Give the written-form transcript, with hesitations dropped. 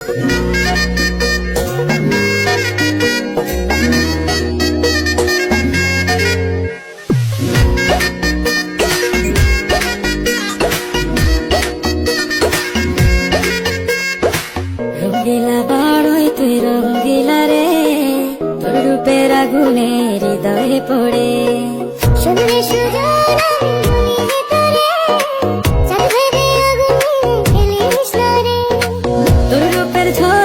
রঙ্গিলা বড়ই তুই রঙ্গিলা রে, তোর রূপের আগুনে হৃদয়ে পড়ে। শুনলে সুজন আমি তোরে, চাঁদ ভেবে আগুনে খেলিস না রে। তোর রূপের ঝড়